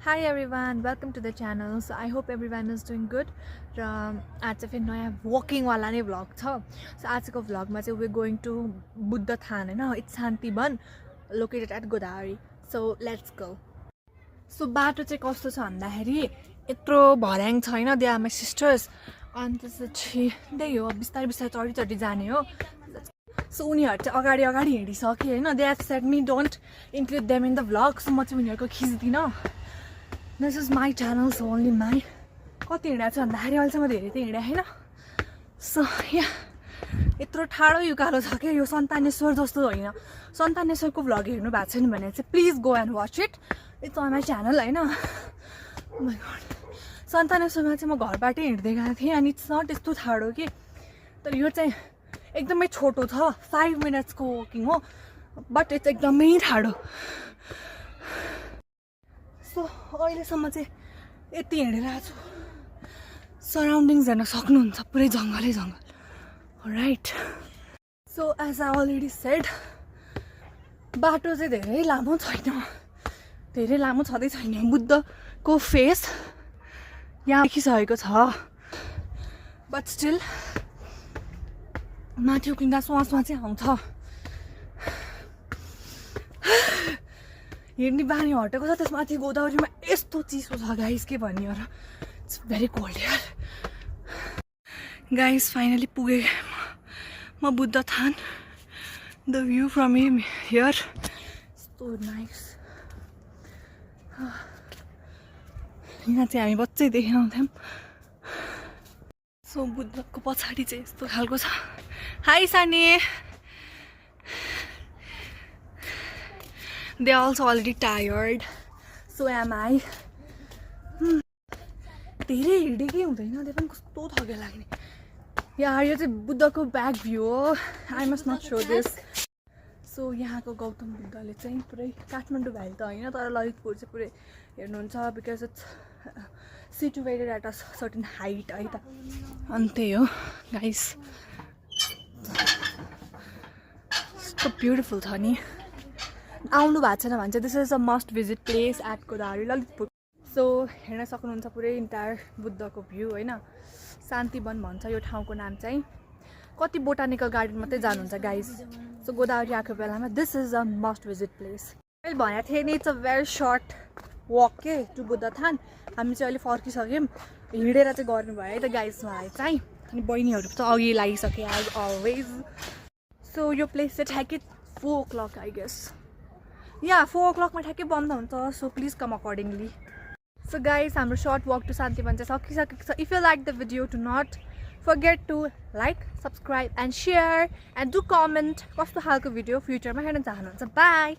Hi everyone, welcome to the channel. So I hope everyone is doing good. र आज चाहिँ फेरि नयाँ वकिङ वाला नै भ्लग छ. सो आजको भ्लगमा चाहिँ we going to Buddha Than हैन, it's Shantiban located at Godavari. So let's go. So बाटो चाहिँ कस्तो छ भन्दाखेरि यत्रो भर्याङ छैन, दे आर माई सिस्टर्स. अनि त्यसपछि त्यही हो, बिस्तारै बिस्तारै चढी जाने हो. सो उनीहरू चाहिँ अगाडि अगाडि हिँडिसके होइन. They have said me don't include them in the vlog. So म चाहिँ उनीहरूको खिच्दिनँ. This is my channel, so only my. कति हिँडेको छ भन्दाखेरि अहिलेसम्म धेरै त हिँडेको होइन. सो यहाँ यत्रो ठाडो उकालो छ क्या. यो सन्तानेश्वर जस्तो होइन. सन्तानेश्वरको भ्लग हेर्नु भएको छैन भने चाहिँ please go and watch it. It's on my channel होइन. सन्तानेश्वरमा चाहिँ म घरबाटै हिँड्दै गएको थिएँ अनि इट्स नट यस्तो ठाडो कि. तर यो चाहिँ एकदमै छोटो छ, 5 मिनट्सको वकिङ हो, बट इट्स एकदमै ठाडो. सो अहिलेसम्म चाहिँ यति हिँडिरहेको छु. सराउन्डिङ्स हेर्न सक्नुहुन्छ, पुरै जङ्गलै जङ्गल. Right. So as I already said, बाटो चाहिँ धेरै लामो छैन, धेरै लामो छँदै छैन. बुद्धको फेस यहाँ देखिसकेको छ, बट स्टिल माथि उक्लिँदा श्वासमा चाहिँ आउँछ. हिँड्ने बानी हटेको छ, त्यसमाथि गोदावरीमा यस्तो चिसो छ गाइस, के भन्ने हो र. इट्स भेरी कोल्ड यार. गाइस फाइनली पुगेँ म बुद्ध थान. द भ्यू फ्रम हियर यस्तो नाइस. यहाँ चाहिँ हामी बच्चै देखेर आउँथ्यौँ. सो बुद्धको पछाडि चाहिँ यस्तो खालको छ. हाई सानी. They are also already tired. So am I. धेरै हिँडेकै हुँदैन, त्यो पनि कस्तो थके लाग्ने यार. यो चाहिँ बुद्धको ब्याक भ्यू हो. I must not show this. सो यहाँको गौतम बुद्धले चाहिँ पुरै काठमाडौँ भ्याली त होइन, तर ललितपुर चाहिँ पुरै हेर्नुहुन्छ, because it's situated at a certain height है त. अनि त्यही हो गाइस. यस्तो ब्युटिफुल छ नि. आउनु भएको छैन भने चाहिँ this is a must visit place at Godavari Lalitpur. So हेर्न सक्नुहुन्छ पुरै इन्टायर बुद्धको भ्यू होइन. शान्तिवन भन्छ यो ठाउँको नाम चाहिँ. कति बोटानिकल गार्डन मात्रै जानुहुन्छ गाइस. सो गोदावरी आएको बेलामा this is a must visit place. मैले भनेको थिएँ नि, it's a very short walk के टु बुद्ध थान. हामी चाहिँ अहिले फर्किसक्यौँ. हिँडेर चाहिँ गर्नुभयो है त गाइस मलाई चाहिँ. अनि बहिनीहरू चाहिँ अघि लागिसके एज अलवेज. सो यो प्लेस चाहिँ ठ्याक्कै 4 o'clock I guess. Yeah 4 o'clock मा ठ्याक्कै बन्द हुन्छ. So please come accordingly. So guys हाम्रो सर्ट वक टु शान्तिवन चाहिँ सकिसकेको छ. If you like the video, do not forget to like, subscribe and share and do comment कस्तो खालको भिडियो फ्युचरमा हेर्न चाहनुहुन्छ. बाई.